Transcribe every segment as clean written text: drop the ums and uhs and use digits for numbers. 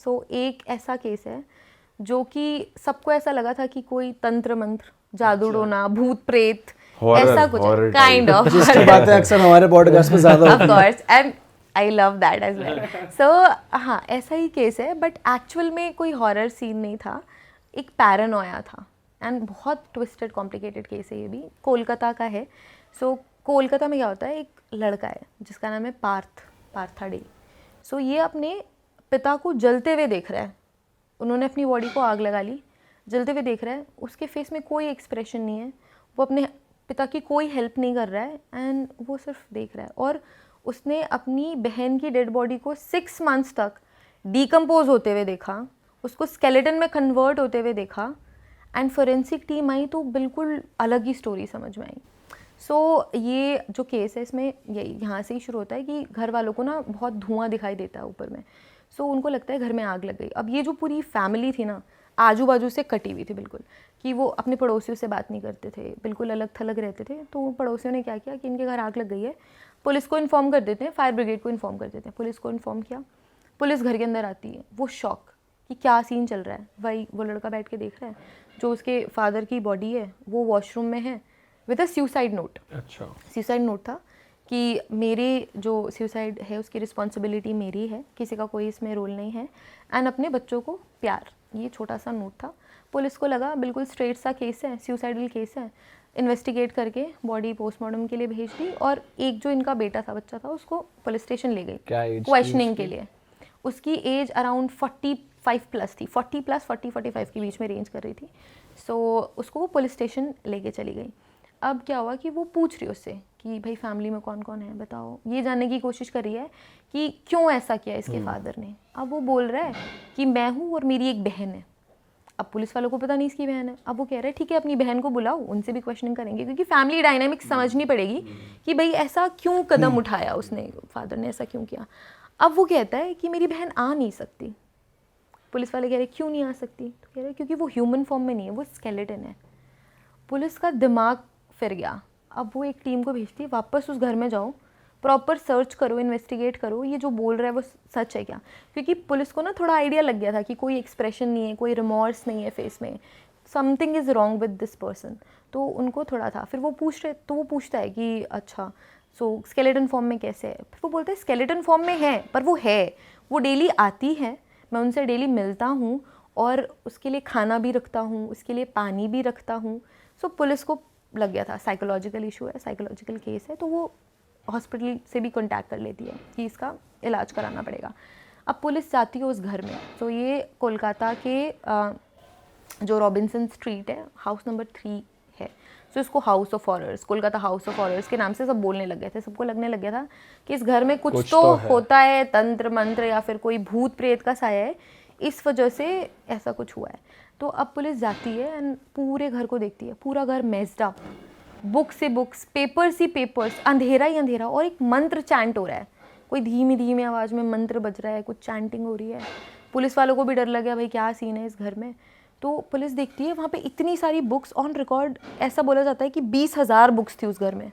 सो एक ऐसा केस है जो कि सबको ऐसा लगा था कि कोई तंत्र मंत्र, जादू टोना, भूत प्रेत, ऐसा कुछ काइंड ऑफ जिसकी बातें अक्सर हमारे पॉडकास्ट में ज़्यादा of course, and I love that as well. So हाँ, ऐसा ही केस है, बट एक्चुअल में कोई हॉरर सीन नहीं था, एक पैरानोया था। एंड बहुत ट्विस्टेड कॉम्प्लिकेटेड केस है ये भी, कोलकाता का है। सो कोलकाता में क्या होता है, एक लड़का है जिसका नाम है पार्था डे। सो ये अपने पिता को जलते हुए देख रहा है, उन्होंने अपनी बॉडी को आग लगा ली, जलते हुए देख रहा है, उसके फेस में कोई एक्सप्रेशन नहीं है, वो अपने पिता की कोई हेल्प नहीं कर रहा है एंड वो सिर्फ देख रहा है। और उसने अपनी बहन की डेड बॉडी को 6 मंथ्स तक डिकम्पोज होते हुए देखा, उसको स्केलेटन में कन्वर्ट होते हुए देखा, एंड फोरेंसिक टीम आई तो बिल्कुल अलग ही स्टोरी समझ में आई। सो ये जो केस है इसमें यही यहाँ से ही शुरू होता है कि घर वालों को ना बहुत धुआं दिखाई देता है ऊपर में। सो उनको लगता है घर में आग लग गई। अब ये जो पूरी फैमिली थी ना, आजू बाजू से कटी हुई थी बिल्कुल, कि वो अपने पड़ोसियों से बात नहीं करते थे, बिल्कुल अलग थलग रहते थे। तो पड़ोसियों ने क्या किया कि इनके घर आग लग गई है, पुलिस को इन्फॉर्म कर देते हैं, फायर ब्रिगेड को इन्फॉर्म कर देते हैं। पुलिस को इन्फॉर्म किया, पुलिस घर के अंदर आती है, वो शॉक कि क्या सीन चल रहा है। भाई वो लड़का बैठ के देख रहा है, जो उसके फादर की बॉडी है वो वॉशरूम में है विद अ सुसाइड नोट। अच्छा, सुसाइड नोट था कि मेरे जो सुसाइड है उसकी रिस्पॉन्सिबिलिटी मेरी है, किसी का कोई इसमें रोल नहीं है, एंड अपने बच्चों को प्यार, ये छोटा सा नोट था। पुलिस को लगा बिल्कुल स्ट्रेट सा केस है, सुसाइडल केस है, इन्वेस्टिगेट करके बॉडी पोस्टमार्टम के लिए भेज दी। और एक जो इनका बेटा था, बच्चा था, उसको पुलिस स्टेशन ले गई क्वेश्चनिंग के लिए। उसकी एज अराउंड 45 प्लस थी, 40 प्लस 40-45 के बीच में रेंज कर रही थी। सो उसको वो पुलिस स्टेशन लेके चली गई। अब क्या हुआ कि वो पूछ रही उससे कि भाई फैमिली में कौन कौन है बताओ, ये जानने की कोशिश कर रही है कि क्यों ऐसा किया इसके फादर ने। अब वो बोल रहा है कि मैं हूँ और मेरी एक बहन है। अब पुलिस वालों को पता नहीं इसकी बहन है। अब वो कह रहे हैं ठीक है अपनी बहन को बुलाओ, उनसे भी क्वेश्चनिंग करेंगे, क्योंकि फैमिली डायनामिक्स समझनी पड़ेगी कि भाई ऐसा क्यों कदम उठाया उसने, फादर ने ऐसा क्यों किया। अब वो कहता है कि मेरी बहन आ नहीं सकती। पुलिस वाले कह रहे क्यों नहीं आ सकती, तो कह रहे क्योंकि वो ह्यूमन फॉर्म में नहीं है, वो स्केलेटन है। पुलिस का दिमाग फिर गया। अब वो एक टीम को भेजती है, वापस उस घर में जाओ, प्रॉपर सर्च करो, इन्वेस्टिगेट करो, ये जो बोल रहा है वो सच है क्या। क्योंकि पुलिस को ना थोड़ा आइडिया लग गया था कि कोई एक्सप्रेशन नहीं है, कोई रिमॉर्स नहीं है फेस में, something is wrong with this person. तो उनको थोड़ा था। फिर वो पूछता है कि अच्छा सो स्केलेटन फॉर्म में कैसे है। फिर वो बोलता है स्केलेटन फॉर्म में है, पर वो है, वो डेली आती है, मैं उनसे डेली मिलता हूँ और उसके लिए खाना भी रखता हूँ, उसके लिए पानी भी रखता हूँ। सो पुलिस को लग गया था साइकोलॉजिकल इशू है, साइकोलॉजिकल केस है, तो वो हॉस्पिटल से भी कांटेक्ट कर लेती है कि इसका इलाज कराना पड़ेगा। अब पुलिस जाती है उस घर में। तो ये कोलकाता के जो रॉबिन्सन स्ट्रीट है, हाउस नंबर 3 है। सो इसको house of horrors, Kolkata house of horrors के नाम से सब बोलने लग गए थे। सबको लगने लग गया था कि इस घर में कुछ तो होता है, तंत्र मंत्र या फिर कोई भूत प्रेत का साया है, इस वजह से ऐसा कुछ हुआ है। तो अब पुलिस जाती है एंड पूरे घर को देखती है, पूरा घर मेस्ड अप, बुक्स से बुक्स, पेपर्स ही पेपर्स, अंधेरा ही अंधेरा, और एक मंत्र चैंट हो रहा है, कोई धीमी धीमी आवाज़ में मंत्र बज रहा है, कुछ चैंटिंग हो रही है। पुलिस वालों को भी डर लग गया भाई क्या सीन है इस घर में। तो पुलिस देखती है वहाँ पे इतनी सारी बुक्स ऑन रिकॉर्ड, ऐसा बोला जाता है कि 20,000 बुक्स थी उस घर में,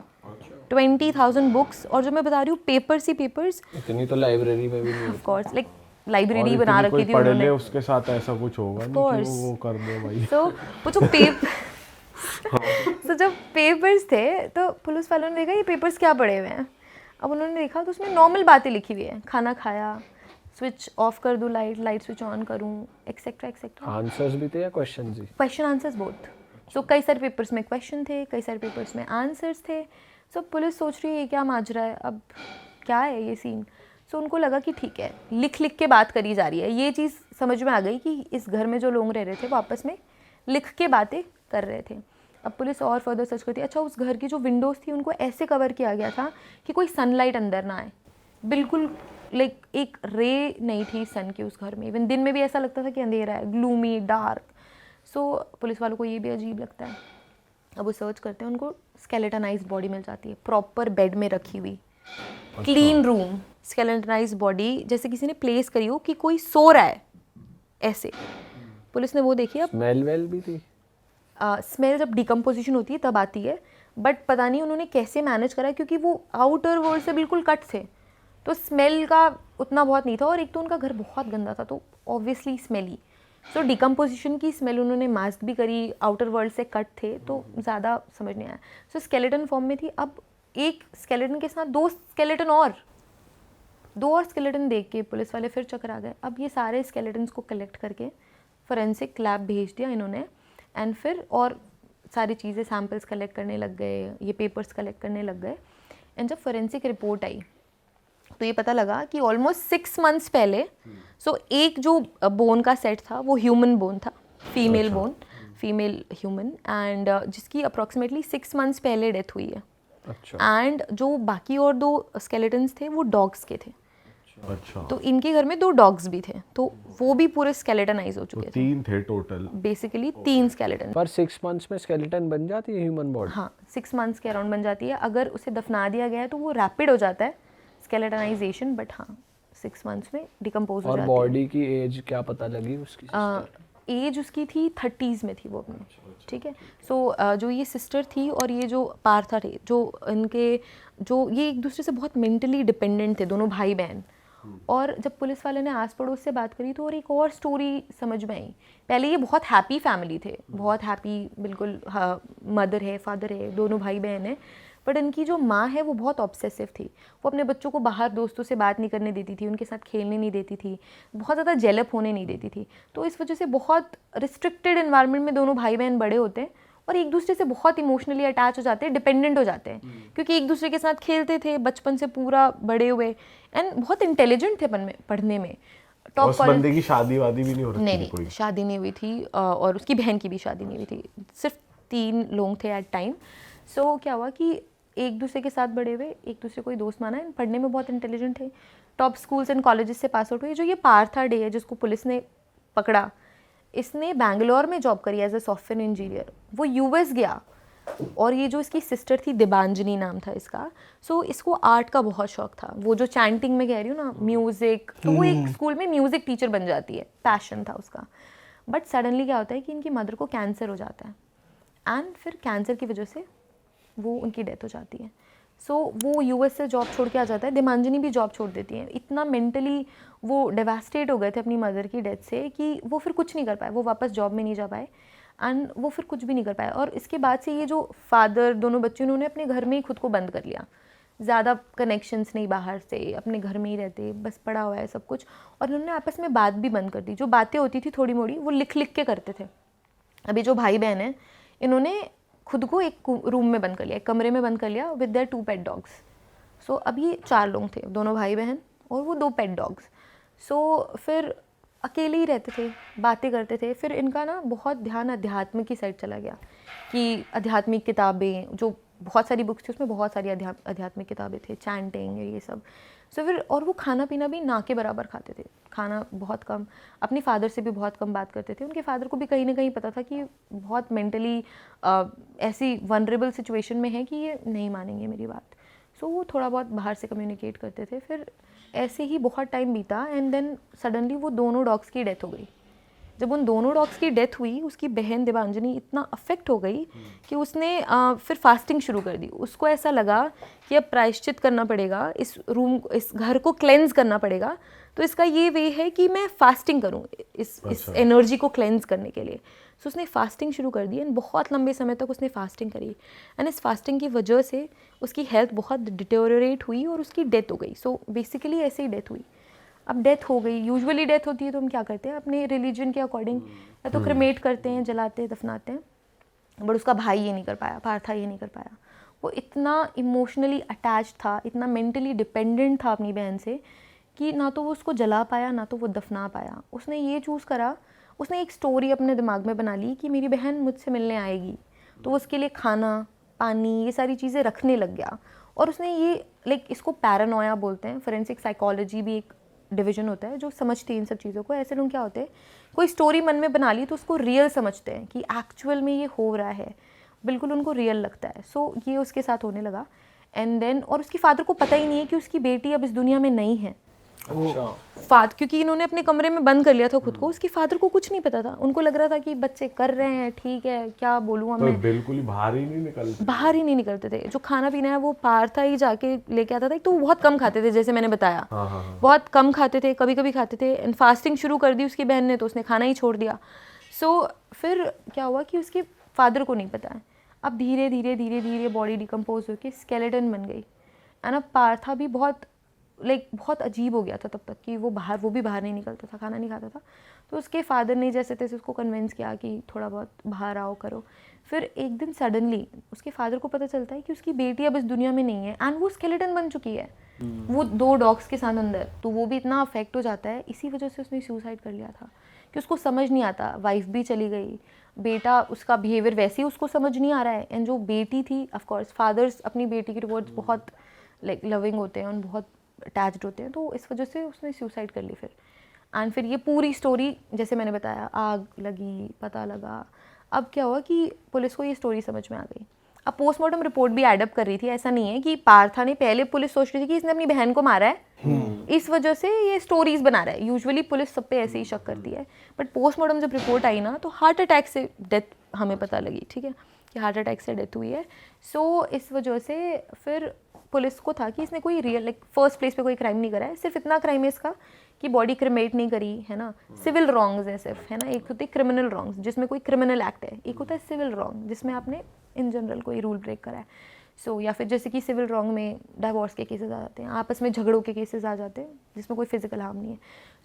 20,000 बुक्स। और जो मैं बता रही हूँ पेपर्स ही पेपर्स, इतनी तो लाइब्रेरी में भी नहीं ऑफ कोर्स, लाइक लाइब्रेरी बना रखी थी उन्होंने, उसके साथ ऐसा कुछ होगा नहीं कि वो कर दे भाई। तो वो जो तो जब पेपर्स थे तो पुलिस वालों ने देखा ये पेपर्स क्या पड़े हुए हैं। अब उन्होंने देखा तो उसमें नॉर्मल बातें लिखी हुई है, खाना खाया, स्विच ऑफ कर दूँ लाइट स्विच ऑन करूँ, एक्सेट्रा एक्सेट्रा। आंसर्स भी थे या क्वेश्चन ही? Question answers both. सो कई सारे पेपर्स में क्वेश्चन थे, कई सारे पेपर्स में आंसर्स थे। सो पुलिस सोच रही है ये क्या माजरा है, अब क्या है ये सीन। सो उनको लगा कि ठीक है, लिख के बात करी जा रही है। ये चीज़ समझ में आ गई कि इस घर में जो लोग रह रहे थे वो आपस में लिख के बातें कर रहे थे। अब पुलिस और फर्दर सर्च करती है। अच्छा, उस घर की जो विंडोज़ थी उनको ऐसे कवर किया गया था कि कोई सनलाइट अंदर ना आए, बिल्कुल लाइक एक रे नहीं थी सन की उस घर में। इवन दिन में भी ऐसा लगता था कि अंधेरा है, ग्लूमी डार्क। सो पुलिस वालों को ये भी अजीब लगता है। अब वो सर्च करते हैं, उनको स्केलेटनाइज्ड बॉडी मिल जाती है, प्रॉपर बेड में रखी हुई, क्लीन रूम, स्केलेटनाइज्ड बॉडी, जैसे किसी ने प्लेस करी हो कि कोई सो रहा है ऐसे। पुलिस ने वो देखी। अब स्मेल वेल भी थी। स्मेल जब डिकम्पोजिशन होती है तब आती है, बट पता नहीं उन्होंने कैसे मैनेज करा, क्योंकि वो आउटर वर्ल्ड से बिल्कुल कट थे, तो स्मेल का उतना बहुत नहीं था। और एक तो उनका घर बहुत गंदा था, तो ऑब्वियसली स्मेली। सो डिकम्पोजिशन की स्मेल उन्होंने मास्क भी करी, आउटर वर्ल्ड से कट थे, तो ज़्यादा समझ नहीं आया। सो स्केलेटन फॉर्म में थी। अब एक स्केलेटन के साथ दो और स्केलेटन देख के पुलिस वाले फिर चक्कर आ गए। अब ये सारे स्केलेटन्स को कलेक्ट करके फोरेंसिक लैब भेज दिया इन्होंने, एंड फिर और सारी चीज़ें सैम्पल्स कलेक्ट करने लग गए, ये पेपर्स कलेक्ट करने लग गए। एंड जब फोरेंसिक रिपोर्ट आई तो ये पता लगा कि ऑलमोस्ट 6 मंथ्स पहले, सो एक जो बोन का सेट था वो ह्यूमन बोन था, female bone, female human, and जिसकी अप्रॉक्सीमेटली 6 मंथ्स पहले डेथ हुई है। अच्छा। एंड जो बाकी और 2 स्केलेटन्स थे वो डॉग्स के थे। अच्छा, तो इनके घर में 2 डॉग्स भी थे, तो वो भी पूरे स्केलेटनाइज हो तो चुके थे। 3 थे टोटल। Basically 3 skeleton. पर 6 मंथ्स में स्केलेटन बन जाती है ह्यूमन बॉडी? हाँ, 6 मंथ्स के अराउंड बन जाती है। अगर उसे दफना दिया गया है तो वो रैपिड हो जाता है स्केलेटनाइजेशन, बट हाँ 6 मंथ्स में डिकम्पोज हो और जाती है। बॉडी की एज क्या पता लगी उसकी? एज उसकी थी 30s में थी वो अपनी, ठीक है। सो जो ये सिस्टर थी और ये जो पार्था थे, जो इनके जो ये एक दूसरे से बहुत मेंटली डिपेंडेंट थे, दोनों भाई बहन। और जब पुलिस वाले ने आस पड़ोस से बात करी तो और एक और स्टोरी समझ में आई। पहले ये बहुत हैप्पी फैमिली थे, बहुत हैप्पी, बिल्कुल, हाँ, मदर है, फादर है, दोनों भाई बहन हैं। बट इनकी जो माँ है वो बहुत ऑब्सेसिव थी। वो अपने बच्चों को बाहर दोस्तों से बात नहीं करने देती थी, उनके साथ खेलने नहीं देती थी, बहुत ज़्यादा जेलप होने नहीं देती थी। तो इस वजह से बहुत रिस्ट्रिक्टेड एनवायरनमेंट में दोनों भाई बहन बड़े होते हैं और एक दूसरे से बहुत इमोशनली अटैच हो जाते हैं, डिपेंडेंट हो जाते हैं, क्योंकि एक दूसरे के साथ खेलते थे बचपन से पूरा बड़े हुए, एंड बहुत इंटेलिजेंट थे पढ़ने में। टॉप उस बंदे की शादी वादी भी नहीं हो रही थी? नहीं, शादी नहीं हुई थी, और उसकी बहन की भी शादी नहीं हुई थी। सिर्फ 3 लोग थे एट टाइम। सो क्या हुआ कि एक दूसरे के साथ बड़े हुए, एक दूसरे को ही दोस्त माना, पढ़ने में बहुत इंटेलिजेंट थे, टॉप स्कूल्स एंड कॉलेजेस से पास आउट हुए। जो ये पार्था डे है जिसको पुलिस ने पकड़ा, इसने बैंगलोर में जॉब करी एज ए सॉफ्टवेयर इंजीनियर। वो यूएस गया, और ये जो इसकी सिस्टर थी, दिबांजनी नाम था इसका। सो इसको आर्ट का बहुत शौक था। वो जो चैंटिंग में कह रही हूँ ना, म्यूज़िक, तो वो एक स्कूल में म्यूज़िक टीचर बन जाती है, पैशन था उसका। बट सडनली क्या होता है कि इनकी मदर को कैंसर हो जाता है, एंड फिर कैंसर की वजह से वो उनकी डेथ हो जाती है। सो वो यूएस से जॉब छोड़ के आ जाता है, दिबांजनी भी जॉब छोड़ देती है। इतना मेंटली वो डेवास्टेट हो गए थे अपनी मदर की डेथ से कि वो फिर कुछ नहीं कर पाए, वो वापस जॉब में नहीं जा पाए, एंड वो फिर कुछ भी नहीं कर पाए। और इसके बाद से ये जो फादर, दोनों बच्चे, उन्होंने अपने घर में ही खुद को बंद कर लिया। ज़्यादा कनेक्शंस नहीं बाहर से, अपने घर में ही रहते, बस पड़ा हुआ है सब कुछ। और उन्होंने आपस में बात भी बंद कर दी। जो बातें होती थी थोड़ी मोड़ी, वो लिख लिख के करते थे। अभी जो भाई बहन हैं, इन्होंने खुद को एक रूम में बंद कर लिया, एक कमरे में बंद कर लिया विद देयर 2 पेट डॉग्स। सो अभी 4 लोग थे, दोनों भाई बहन और वो 2 पेट डॉग्स। सो फिर अकेले ही रहते थे, बातें करते थे। फिर इनका ना बहुत ध्यान अध्यात्म की साइड चला गया, कि आध्यात्मिक किताबें, जो बहुत सारी बुक्स थी उसमें बहुत सारी आध्यात्मिक किताबें थे, चैंटिंग, ये सब। सो फिर और वो खाना पीना भी ना के बराबर खाते थे, खाना बहुत कम, अपने फादर से भी बहुत कम बात करते थे। उनके फादर को भी कहीं ना कहीं पता था कि बहुत मेंटली ऐसी वनरेबल सिचुएशन में है कि ये नहीं मानेंगे मेरी बात। सो वो थोड़ा बहुत बाहर से कम्युनिकेट करते थे। फिर ऐसे ही बहुत टाइम बीता, एंड देन सडनली वो दोनों डॉग्स की डेथ हो गई। जब उन दोनों डॉग्स की डेथ हुई, उसकी बहन दिबांजनी इतना अफेक्ट हो गई कि उसने फिर फास्टिंग शुरू कर दी। उसको ऐसा लगा कि अब प्रायश्चित करना पड़ेगा, इस घर को क्लेंज करना पड़ेगा। तो इसका ये वे है कि मैं फास्टिंग करूँ इस एनर्जी को क्लेंज करने के लिए। सो उसने फास्टिंग शुरू कर दी, एंड बहुत लंबे समय तक उसने फास्टिंग करी, एंड इस फास्टिंग की वजह से उसकी हेल्थ बहुत डिटेरियोरेट हुई और उसकी डेथ हो गई। सो बेसिकली ऐसे ही डेथ हुई। अब डेथ हो गई, यूजुअली डेथ होती है तो हम क्या करते हैं, अपने रिलीजन के अकॉर्डिंग या तो क्रिमेट करते हैं, जलाते हैं, दफनाते हैं। बट उसका भाई ये नहीं कर पाया, पार्था ये नहीं कर पाया। वो इतना इमोशनली अटैच था, इतना मेंटली डिपेंडेंट था अपनी बहन से, कि ना तो वो उसको जला पाया, ना तो वो दफना पाया। उसने ये चूज़ करा, उसने एक स्टोरी अपने दिमाग में बना ली कि मेरी बहन मुझसे मिलने आएगी, तो उसके लिए खाना, पानी, ये सारी चीज़ें रखने लग गया। और उसने ये इसको पैरानोया बोलते हैं, फोरेंसिक साइकोलॉजी भी एक डिवीजन होता है जो समझती है इन सब चीज़ों को। ऐसे लोग क्या होते हैं, कोई स्टोरी मन में बना ली तो उसको रियल समझते हैं कि एक्चुअल में ये हो रहा है, बिल्कुल उनको रियल लगता है। सो ये उसके साथ होने लगा। एंड देन, और उसकी फादर को पता ही नहीं है कि उसकी बेटी अब इस दुनिया में नहीं है। अच्छा क्योंकि इन्होंने अपने कमरे में बंद कर लिया था खुद को, उसके फादर को कुछ नहीं पता था, उनको लग रहा था कि बच्चे कर रहे हैं ठीक है, क्या बोलूँ अब तो मैं। बिल्कुल ही बाहर ही नहीं निकलते। बाहर ही नहीं निकलते थे, जो खाना पीना है वो पार्था ही जाके लेके आता था। एक तो वो बहुत कम खाते थे, जैसे मैंने बताया बहुत कम खाते थे, कभी कभी खाते थे। एंड फास्टिंग शुरू कर दी उसकी बहन ने तो उसने खाना ही छोड़ दिया। सो फिर क्या हुआ कि उसके फादर को नहीं पता है। अब धीरे धीरे धीरे धीरे बॉडी डिकम्पोज होकर स्केलेटन बन गई। एंड अब पार्था भी बहुत बहुत अजीब हो गया था तब तक कि वो भी बाहर नहीं निकलता था, खाना नहीं खाता था। तो उसके फादर ने जैसे तैसे उसको कन्विंस किया कि थोड़ा बहुत बाहर आओ करो। फिर एक दिन सडनली उसके फादर को पता चलता है कि उसकी बेटी अब इस दुनिया में नहीं है एंड वो स्केलेटन बन चुकी है, वो 2 डॉग्स के साथ अंदर। तो वो भी इतना अफेक्ट हो जाता है, इसी वजह से उसने सुसाइड कर लिया था कि उसको समझ नहीं आता, वाइफ भी चली गई, बेटा उसका बिहेवियर वैसे ही उसको समझ नहीं आ रहा है। एंड जो बेटी थी, ऑफ कोर्स फादर्स अपनी बेटी के टुवर्ड्स बहुत लविंग होते हैं और बहुत अटैच्ड होते हैं, तो इस वजह से उसने सुसाइड कर ली फिर। एंड फिर ये पूरी स्टोरी जैसे मैंने बताया, आग लगी, पता लगा। अब क्या हुआ कि पुलिस को ये स्टोरी समझ में आ गई। अब पोस्टमार्टम रिपोर्ट भी एडअप कर रही थी, ऐसा नहीं है कि पार्था ने, पहले पुलिस सोच रही थी कि इसने अपनी बहन को मारा है, इस वजह से ये स्टोरीज बना रहा है। यूजुअली पुलिस सब पे ऐसे ही शक करती है, बट पोस्टमार्टम जब रिपोर्ट आई ना तो हार्ट अटैक से डेथ हमें पता लगी, ठीक है, कि हार्ट अटैक से डेथ हुई है। सो इस वजह से फिर पुलिस को था कि इसने कोई रियल फर्स्ट प्लेस पे कोई क्राइम नहीं करा है, सिर्फ इतना क्राइम है इसका कि बॉडी क्रिमेट नहीं करी है ना, सिविल रॉन्ग्स है सिर्फ, है ना। एक होते हैं क्रिमिनल रॉन्ग्स जिसमें कोई क्रिमिनल एक्ट है, एक होता है सिविल रॉन्ग जिसमें आपने इन जनरल कोई रूल ब्रेक करा है। सो या फिर जैसे कि सिविल रॉन्ग में डाइवोर्स के केसेस आ जाते हैं, आपस में झगड़ों के केसेस आ जाते हैं जिसमें कोई फिजिकल हार्म नहीं है।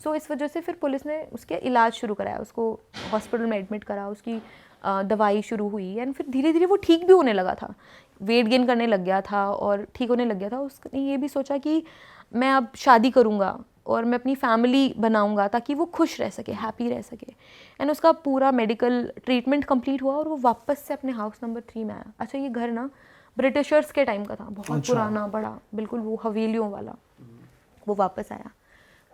सो इस वजह से फिर पुलिस ने उसके इलाज शुरू कराया, उसको हॉस्पिटल में एडमिट करा, उसकी दवाई शुरू हुई एंड फिर धीरे धीरे वो ठीक भी होने लगा था, वेट गेन करने लग गया था और ठीक होने लग गया था। उसने ये भी सोचा कि मैं अब शादी करूँगा और मैं अपनी फैमिली बनाऊंगा ताकि वो खुश रह सके, हैप्पी रह सके। एंड उसका पूरा मेडिकल ट्रीटमेंट कंप्लीट हुआ और वो वापस से अपने हाउस नंबर 3 में आया। अच्छा, ये घर ना ब्रिटिशर्स के टाइम का था, बहुत पुराना, बड़ा, बिल्कुल वो हवेलियों वाला। वो वापस आया,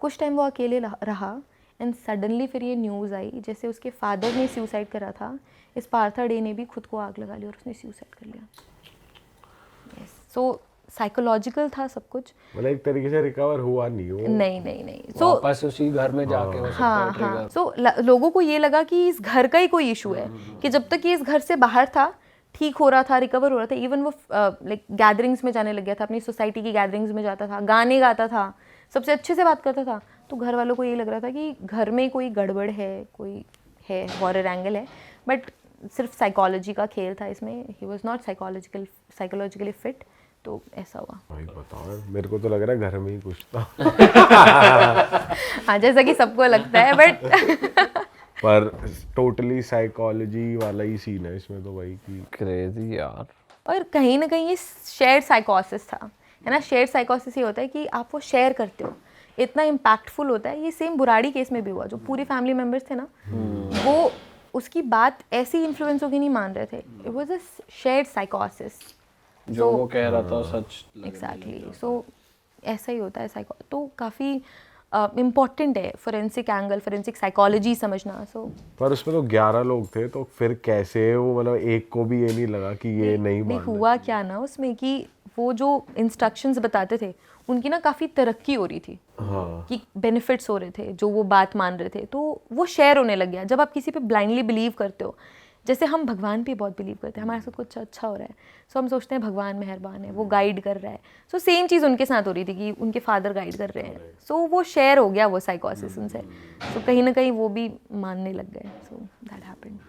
कुछ टाइम वो अकेले रहा एंड सडनली फिर ये न्यूज़ आई जैसे उसके फादर ने सुसाइड करा था, इस पार्था डे ने भी खुद को आग लगा ली और उसने सुसाइड कर लिया। सो साइकोलॉजिकल था सब कुछ, मतलब एक तरीके से रिकवर हुआ नहीं वो। नहीं। सो वापस उसी घर में जाके हो सकता है हाँ। सो लोगों को ये लगा कि इस घर का ही कोई इशू है, कि जब तक ये इस घर से बाहर था, ठीक हो रहा था, रिकवर हो रहा था। इवन वो गैदरिंग्स में जाने लग गया था, अपनी सोसाइटी की गैदरिंग्स में जाता था, गाने गाता था, सबसे अच्छे से बात करता था। तो घर वालों को ये लग रहा था कि घर में कोई गड़बड़ है, कोई है, हॉरर एंगल है। बट सिर्फ साइकोलॉजी का खेल था इसमें, he was not psychologically fit. तो ऐसा हुआ। भाई बताओ, मेरे को तो लग रहा है घर में ही कुछ था। हाँ, जैसा कि सबको लगता है, बट पर टोटली साइकोलॉजी वाला ही सीन है इसमें तो भाई की। क्रेजी यार। और कहीं ना कहीं ये शेयर्ड साइकोसिस था, है ना। शेयर्ड साइकोसिस ये होता है कि आप वो शेयर करते हो, इतना इम्पैक्टफुल होता है। ये सेम बुराड़ी केस में भी हुआ, जो पूरी फैमिली मेम्बर्स थे ना, वो उसकी बात ऐसी इन्फ्लुएंस होगी नहीं मान रहे थे। इट वाज अ शेयर्ड साइकोसिस, जो वो कह रहा था सच। एग्जैक्टली। सो ऐसा ही होता है साइको। तो काफ़ी इम्पॉर्टेंट है फोरेंसिक एंगल, फोरेंसिक साइकोलॉजी समझना। सो पर उसमें तो 11 लोग थे, तो फिर कैसे वो, मतलब एक को भी ये नहीं लगा कि ये नहीं मानना। हुआ क्या ना उसमें कि वो जो इंस्ट्रक्शंस बताते थे उनकी ना काफ़ी तरक्की हो रही थी, हाँ। कि बेनिफिट्स हो रहे थे, जो वो बात मान रहे थे, तो वो शेयर होने लग गया। जब आप किसी पे ब्लाइंडली बिलीव करते हो, जैसे हम भगवान पे बहुत बिलीव करते हैं, हमारे साथ कुछ अच्छा हो रहा है, सो हम सोचते हैं भगवान मेहरबान है, वो गाइड कर रहा है। सो सेम चीज़ उनके साथ हो रही थी कि उनके फादर गाइड कर रहे हैं। सो वो शेयर हो गया वो साइकोसिस उनसे। सो कहीं ना कहीं वो भी मानने लग गए। So that happened.